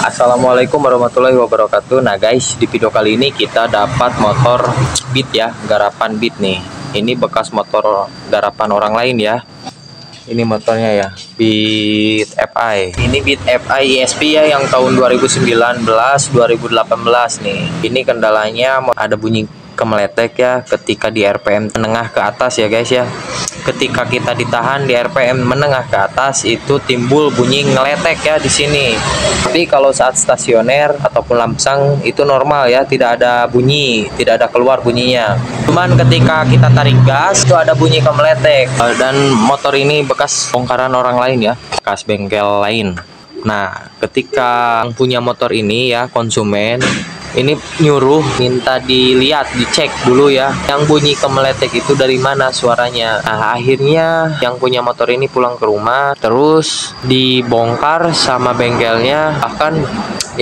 Assalamualaikum warahmatullahi wabarakatuh. Nah guys, di video kali ini kita dapat motor Beat ya, garapan Beat nih. Ini bekas motor garapan orang lain ya. Ini motornya ya, Beat FI. Ini Beat FI ESP ya, yang tahun 2019 2018 nih. Ini kendalanya ada bunyi kemeletek ya ketika di RPM menengah ke atas ya guys ya. Ketika kita ditahan di RPM menengah ke atas itu timbul bunyi ngeletek ya di sini. Tapi kalau saat stasioner ataupun lamsang itu normal ya, tidak ada bunyi, tidak ada keluar bunyinya. Cuman ketika kita tarik gas itu ada bunyi kemeletek. Dan motor ini bekas bongkaran orang lain ya, bekas bengkel lain. Nah, ketika punya motor ini ya, konsumen ini nyuruh minta dilihat, dicek dulu ya, yang bunyi kemeletek itu dari mana suaranya. Nah, akhirnya yang punya motor ini pulang ke rumah, terus dibongkar sama bengkelnya. Bahkan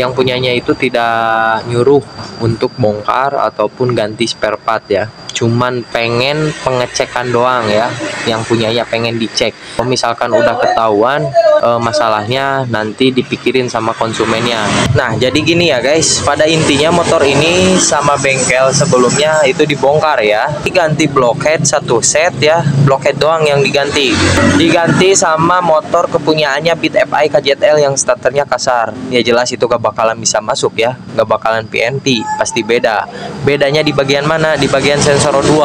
yang punyanya itu tidak nyuruh untuk bongkar ataupun ganti spare part ya, cuman pengen pengecekan doang ya, yang punyanya pengen dicek. Kalau misalkan udah ketahuan masalahnya, nanti dipikirin sama konsumennya. Nah, jadi gini ya guys, pada intinya motor ini sama bengkel sebelumnya itu dibongkar ya, diganti blockhead satu set ya, blockhead doang yang diganti sama motor kepunyaannya Beat FI KZL yang starternya kasar. Ya jelas itu gak bakalan bisa masuk ya, gak bakalan PNP, pasti beda. Bedanya di bagian mana? Di bagian sensor O2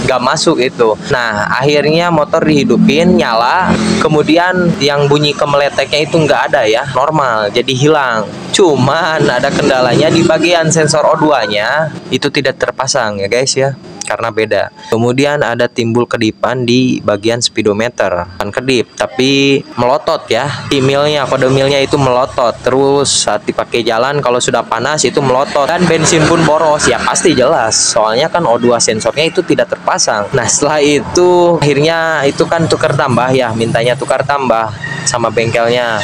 gak masuk itu. Nah, akhirnya motor dihidupin, nyala, kemudian yang bunyi kemeleteknya itu nggak ada ya, normal, jadi hilang. Cuman ada kendalanya di bagian sensor O2 nya itu tidak terpasang ya guys ya, karena beda. Kemudian ada timbul kedipan di bagian speedometer, kan kedip tapi melotot ya, kode milnya itu melotot. Terus saat dipakai jalan kalau sudah panas itu melotot, dan bensin pun boros ya, pasti jelas, soalnya kan O2 sensornya itu tidak terpasang. Nah, setelah itu akhirnya itu kan tukar tambah ya, mintanya tukar tambah sama bengkelnya.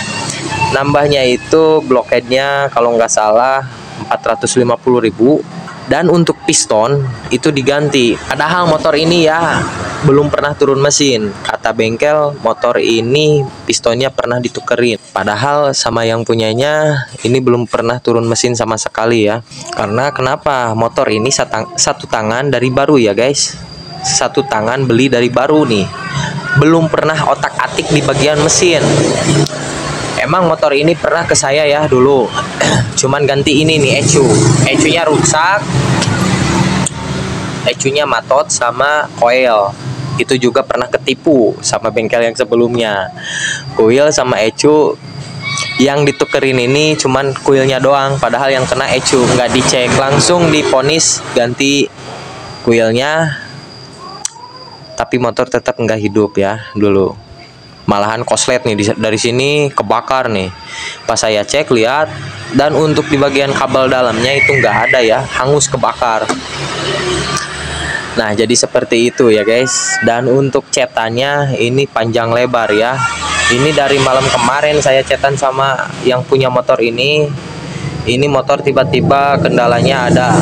Nambahnya itu blockheadnya kalau nggak salah 450.000, dan untuk piston itu diganti. Padahal motor ini ya belum pernah turun mesin. Kata bengkel motor ini pistonnya pernah ditukerin, padahal sama yang punyanya ini belum pernah turun mesin sama sekali ya. Karena kenapa? Motor ini satu tangan dari baru ya guys, satu tangan beli dari baru nih, belum pernah otak-atik di bagian mesin. Emang motor ini pernah ke saya ya dulu, cuman ganti ini nih ECU-nya rusak, ECU-nya matot sama coil. Itu juga pernah ketipu sama bengkel yang sebelumnya. Coil sama ECU yang ditukerin ini cuman coilnya doang, padahal yang kena ECU, nggak dicek, langsung diponis ganti coilnya. Tapi motor tetap nggak hidup ya dulu. Malahan koslet nih dari sini kebakar nih. Pas saya cek lihat, dan untuk di bagian kabel dalamnya itu nggak ada ya, hangus kebakar. Nah, jadi seperti itu ya guys. Dan untuk cetannya ini panjang lebar ya. Ini dari malam kemarin saya cetan sama yang punya motor ini. Ini motor tiba-tiba kendalanya ada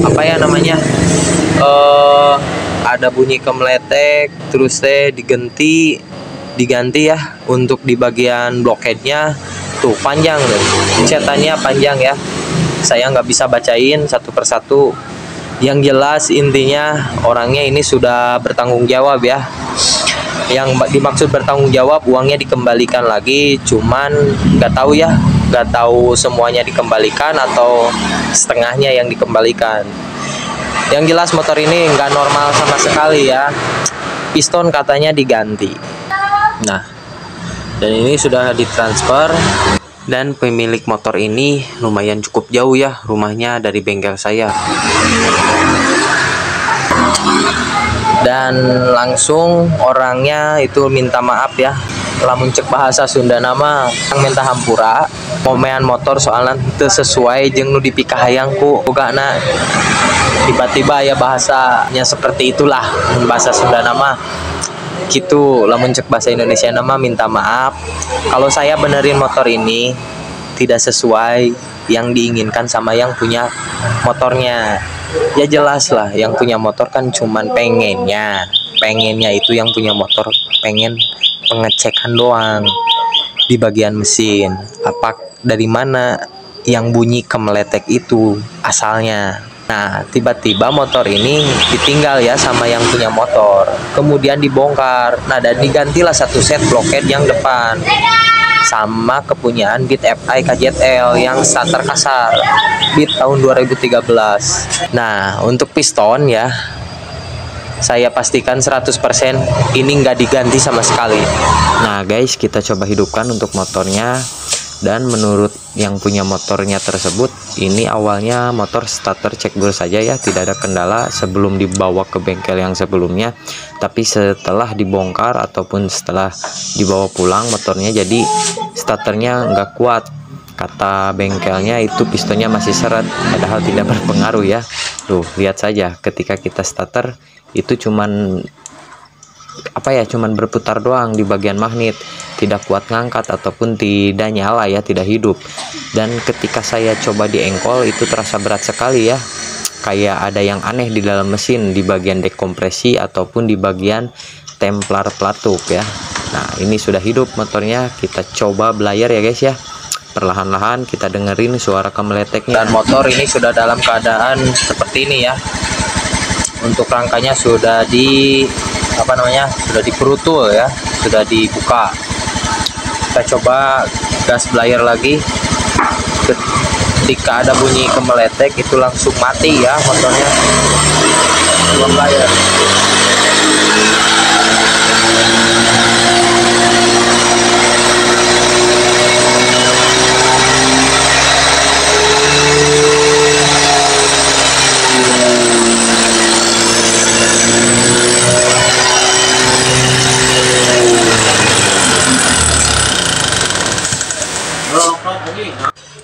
apa ya namanya? Ada bunyi kemeletek, terus diganti ya. Untuk di bagian blockheadnya tuh panjang deh, cetannya panjang ya, saya nggak bisa bacain satu persatu. Yang jelas intinya orangnya ini sudah bertanggung jawab ya. Yang dimaksud bertanggung jawab, uangnya dikembalikan lagi, cuman nggak tahu ya, nggak tahu semuanya dikembalikan atau setengahnya yang dikembalikan. Yang jelas motor ini nggak normal sama sekali ya. Piston katanya diganti. Nah, dan ini sudah ditransfer, dan pemilik motor ini lumayan cukup jauh ya rumahnya dari bengkel saya. Dan langsung orangnya itu minta maaf ya, lamun cek bahasa Sunda nama yang minta hampura momean motor soalnya itu sesuai jeung nu dipikahayangku bogana. Tiba-tiba ya bahasanya seperti itulah, bahasa Sunda nama gitu. Lamun cek bahasa Indonesia nama minta maaf kalau saya benerin motor ini tidak sesuai yang diinginkan sama yang punya motornya. Ya jelas lah, yang punya motor kan cuman pengennya itu yang punya motor pengen pengecekan doang di bagian mesin. Apa dari mana yang bunyi kemeletek itu asalnya. Nah, tiba-tiba motor ini ditinggal ya sama yang punya motor. Kemudian dibongkar. Nah, dan digantilah satu set blockhead yang depan. Sama kepunyaan Beat FI KZL yang starter kasar. Beat tahun 2013. Nah, untuk piston ya, saya pastikan 100% ini nggak diganti sama sekali. Nah guys, kita coba hidupkan untuk motornya. Dan menurut yang punya motornya tersebut, ini awalnya motor starter cekbur saja ya, tidak ada kendala sebelum dibawa ke bengkel yang sebelumnya. Tapi setelah dibongkar ataupun setelah dibawa pulang motornya, jadi starternya nggak kuat. Kata bengkelnya itu pistonnya masih seret, padahal tidak berpengaruh ya. Tuh, lihat saja ketika kita starter itu cuman cuman berputar doang di bagian magnet, tidak kuat ngangkat ataupun tidak nyala ya, tidak hidup. Dan ketika saya coba di engkol itu terasa berat sekali ya, kayak ada yang aneh di dalam mesin, di bagian dekompresi ataupun di bagian templar pelatuk ya. Nah, ini sudah hidup motornya. Kita coba belayar ya guys ya. Perlahan-lahan kita dengerin suara kemeleteknya. Dan motor ini sudah dalam keadaan seperti ini ya. Untuk rangkanya sudah sudah dikerutul ya, sudah dibuka. Kita coba gas belayar lagi. Ketika ada bunyi kemeletek itu langsung mati ya motornya. Coba belayar.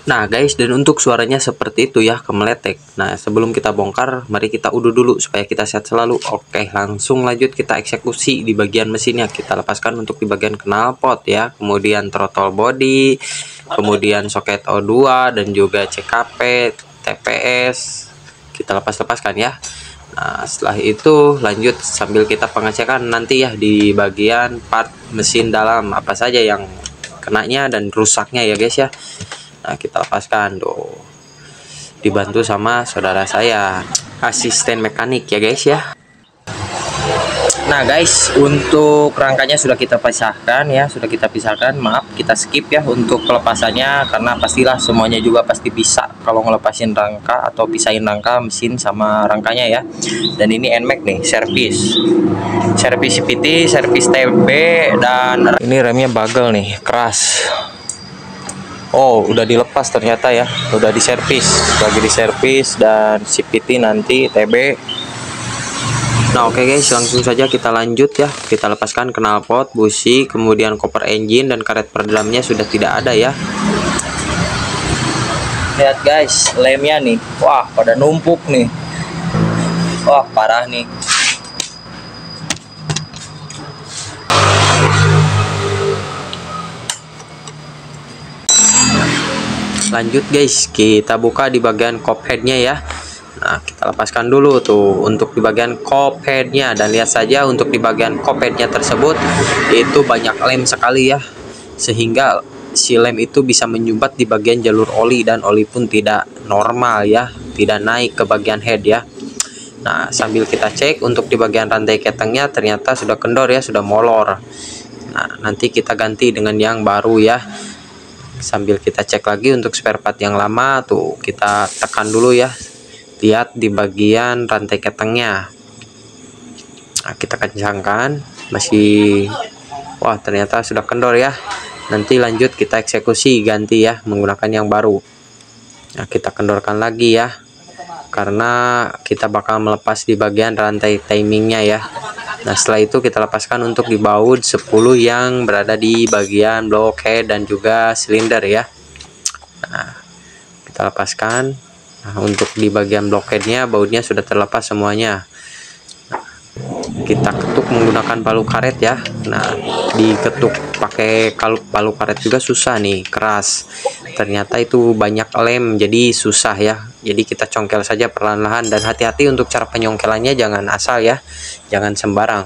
Nah guys, dan untuk suaranya seperti itu ya, kemeletek. Nah, sebelum kita bongkar, mari kita uduh dulu supaya kita sehat selalu. Oke, langsung lanjut kita eksekusi di bagian mesinnya. Kita lepaskan untuk di bagian knalpot ya, kemudian throttle body, kemudian soket O2 dan juga CKP, TPS. Kita lepaskan ya. Nah, setelah itu lanjut sambil kita pengecekan nanti ya di bagian part mesin dalam apa saja yang kenanya dan rusaknya ya guys ya. Nah, kita lepaskan tuh, dibantu sama saudara saya, asisten mekanik ya guys ya. Nah guys, untuk rangkanya sudah kita pisahkan ya, maaf kita skip ya untuk pelepasannya, karena pastilah semuanya juga pasti bisa kalau ngelepasin rangka atau pisahin rangka mesin sama rangkanya ya. Dan ini NMAX nih, servis CVT, servis TB, dan ini remnya bagel nih, keras. Oh, udah dilepas ternyata ya, udah diservis, lagi diservis, dan CVT nanti TB. Nah oke guys, langsung saja kita lanjut ya. Kita lepaskan knalpot, busi, kemudian koper engine dan karet peredamnya sudah tidak ada ya. Lihat guys, lemnya nih, wah pada numpuk nih, wah parah nih. Lanjut guys, kita buka di bagian cop headnya ya. Nah, kita lepaskan dulu tuh untuk di bagian cop headnya, dan lihat saja untuk di bagian cop headnya tersebut itu banyak lem sekali ya, sehingga si lem itu bisa menyumbat di bagian jalur oli, dan oli pun tidak normal ya, tidak naik ke bagian head ya. Nah, sambil kita cek untuk di bagian rantai ketengnya ternyata sudah kendor ya, sudah molor. Nah, nanti kita ganti dengan yang baru ya. Sambil kita cek lagi untuk spare part yang lama tuh, kita tekan dulu ya, lihat di bagian rantai ketengnya. Nah, kita kencangkan, masih, wah ternyata sudah kendor ya. Nanti lanjut kita eksekusi ganti ya menggunakan yang baru. Nah, kita kendorkan lagi ya, karena kita bakal melepas di bagian rantai timingnya ya. Nah, setelah itu kita lepaskan untuk di baut 10 yang berada di bagian blockhead dan juga silinder ya. Nah, kita lepaskan. Nah, untuk di bagian blockheadnya bautnya sudah terlepas semuanya. Nah, kita ketuk menggunakan palu karet ya. Nah, diketuk pakai palu karet juga susah nih, keras. Ternyata itu banyak lem, jadi susah ya. Jadi kita congkel saja perlahan-lahan, dan hati-hati untuk cara penyongkelannya, jangan asal ya, jangan sembarang.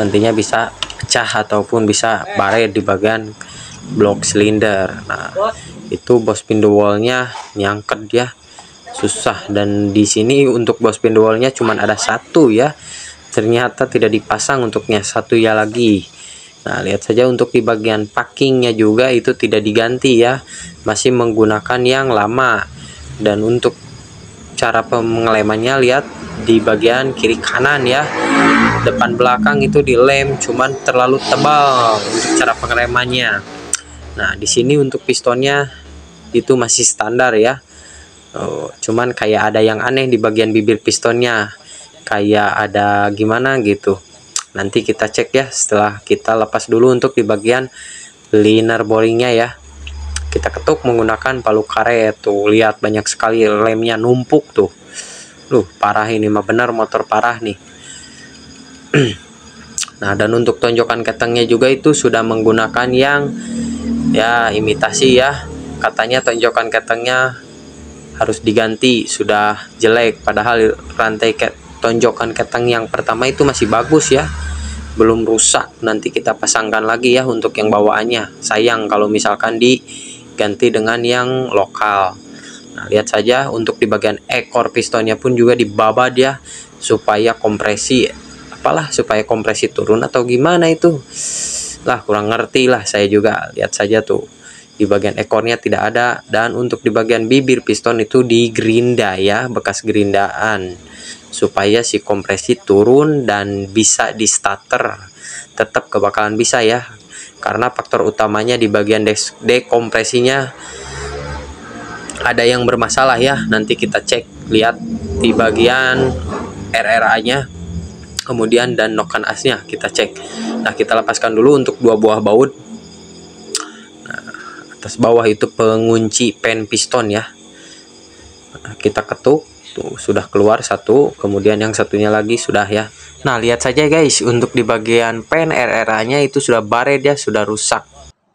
Nantinya bisa pecah ataupun bisa baret di bagian blok silinder. Nah, itu boss pindu wallnya nyangket ya, susah. Dan di sini untuk boss pindu wallnya cuman ada satu ya, ternyata tidak dipasang untuknya satu ya lagi. Nah, lihat saja untuk di bagian packingnya juga itu tidak diganti ya, masih menggunakan yang lama. Dan untuk cara pengelemannya lihat di bagian kiri kanan ya, depan belakang itu dilem cuman terlalu tebal untuk cara pengelemannya. Nah, di sini untuk pistonnya itu masih standar ya. Cuman kayak ada yang aneh di bagian bibir pistonnya, kayak ada gimana gitu. Nanti kita cek ya setelah kita lepas dulu untuk di bagian liner boringnya ya. Kita ketuk menggunakan palu karet. Tuh lihat banyak sekali lemnya numpuk tuh. Parah ini mah, benar motor parah nih. Nah, dan untuk tonjokan ketengnya juga itu sudah menggunakan yang ya imitasi ya. Katanya tonjokan ketengnya harus diganti, sudah jelek, padahal rantai tonjokan keteng yang pertama itu masih bagus ya, belum rusak. Nanti kita pasangkan lagi ya untuk yang bawaannya. Sayang kalau misalkan diganti dengan yang lokal. Nah, lihat saja untuk di bagian ekor pistonnya pun juga dibabad ya, supaya kompresi supaya kompresi turun atau gimana itu lah, kurang ngerti lah saya juga. Lihat saja tuh di bagian ekornya tidak ada. Dan untuk di bagian bibir piston itu digerinda ya, bekas gerindaan, supaya si kompresi turun dan bisa di starter. Tetap kebakalan bisa ya, karena faktor utamanya di bagian dekompresinya ada yang bermasalah ya. Nanti kita cek, lihat di bagian RRA nya kemudian dan noken asnya kita cek. Nah, kita lepaskan dulu untuk dua buah baut. Nah, atas bawah itu pengunci pen piston ya. Nah, kita ketuk. Tuh, sudah keluar satu, kemudian yang satunya lagi sudah ya. Nah, lihat saja guys, untuk di bagian pen RRA-nya itu sudah baret ya, sudah rusak.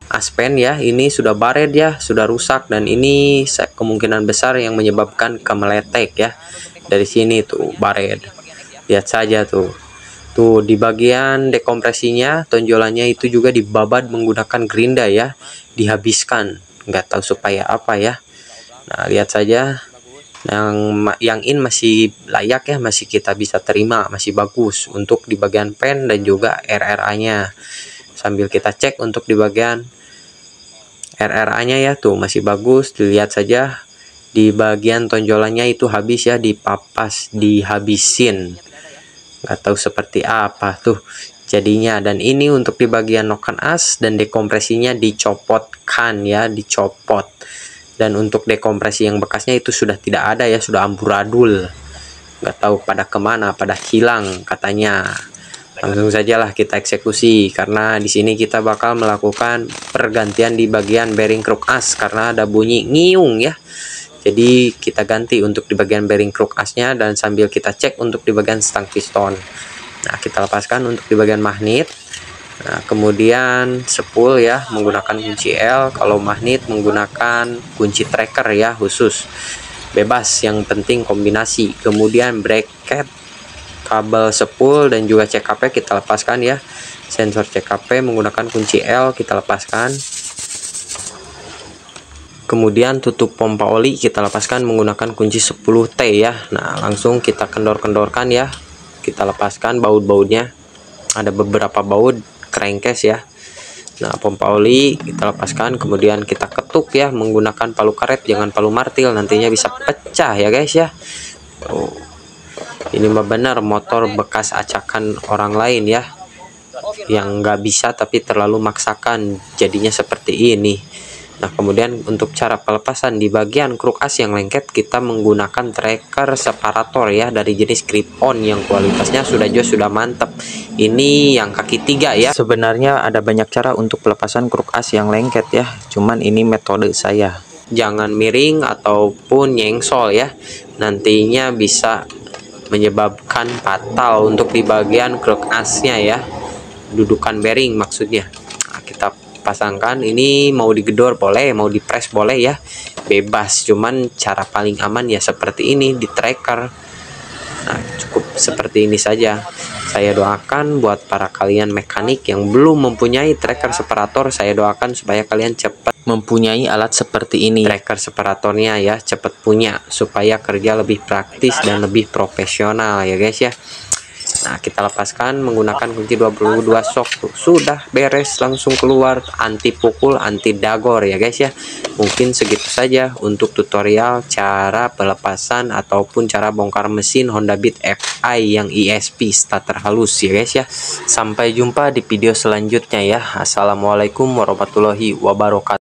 Aspen ya, ini sudah baret ya, sudah rusak. Dan ini kemungkinan besar yang menyebabkan kemeletek ya. Dari sini tuh baret. Lihat saja tuh. Tuh di bagian dekompresinya, tonjolannya itu juga dibabad menggunakan gerinda ya, dihabiskan. Nggak tahu supaya apa ya. Nah, lihat saja. Yang in masih layak ya, masih kita bisa terima, masih bagus untuk di bagian pen dan juga RRA nya. Sambil kita cek untuk di bagian RRA nya ya, tuh masih bagus. Dilihat saja di bagian tonjolannya itu habis ya, dipapas, dihabisin, nggak tahu seperti apa tuh jadinya. Dan ini untuk di bagian noken as dan dekompresinya dicopotkan ya, dicopot. Dan untuk dekompresi yang bekasnya itu sudah tidak ada ya, sudah amburadul, nggak tahu pada kemana, pada hilang katanya. Langsung sajalah kita eksekusi, karena di sini kita bakal melakukan pergantian di bagian bearing kruk as karena ada bunyi ngiung ya. Jadi kita ganti untuk di bagian bearing kruk asnya, dan sambil kita cek untuk di bagian stang piston. Nah, kita lepaskan untuk di bagian magnet. Nah, kemudian spool ya menggunakan kunci L, kalau magnet menggunakan kunci tracker ya khusus, bebas, yang penting kombinasi. Kemudian bracket, kabel spool dan juga CKP kita lepaskan ya. Sensor CKP menggunakan kunci L kita lepaskan. Kemudian tutup pompa oli kita lepaskan menggunakan kunci 10T ya. Nah, langsung kita kendor-kendorkan ya, kita lepaskan baut-bautnya. Ada beberapa baut crankcase ya. Nah, pompa oli kita lepaskan, kemudian kita ketuk ya menggunakan palu karet, jangan palu martil, nantinya bisa pecah ya guys ya. Oh, ini mah benar motor bekas acakan orang lain ya, yang nggak bisa tapi terlalu maksakan, jadinya seperti ini. Nah, kemudian untuk cara pelepasan di bagian kruk as yang lengket, kita menggunakan tracker separator ya dari jenis grip-on yang kualitasnya sudah jos, sudah mantap. Ini yang kaki 3 ya. Sebenarnya ada banyak cara untuk pelepasan kruk as yang lengket ya, cuman ini metode saya. Jangan miring ataupun nyengsol ya, nantinya bisa menyebabkan fatal untuk di bagian kruk asnya ya, dudukan bearing maksudnya. Nah, kita pasangkan, ini mau digedor boleh, mau dipres boleh ya, bebas. Cuman cara paling aman ya seperti ini, di tracker. Nah, cukup cukup seperti ini saja. Saya doakan buat para kalian mekanik yang belum mempunyai tracker separator, saya doakan supaya kalian cepat mempunyai alat seperti ini. Tracker separatornya ya, cepat punya supaya kerja lebih praktis dan lebih profesional ya guys ya. Nah, kita lepaskan menggunakan kunci 22 shock tuh. Sudah beres, langsung keluar, anti pukul, anti dagor ya guys ya. Mungkin segitu saja untuk tutorial cara pelepasan ataupun cara bongkar mesin Honda Beat FI yang ESP starter halus ya guys ya. Sampai jumpa di video selanjutnya ya. Assalamualaikum warahmatullahi wabarakatuh.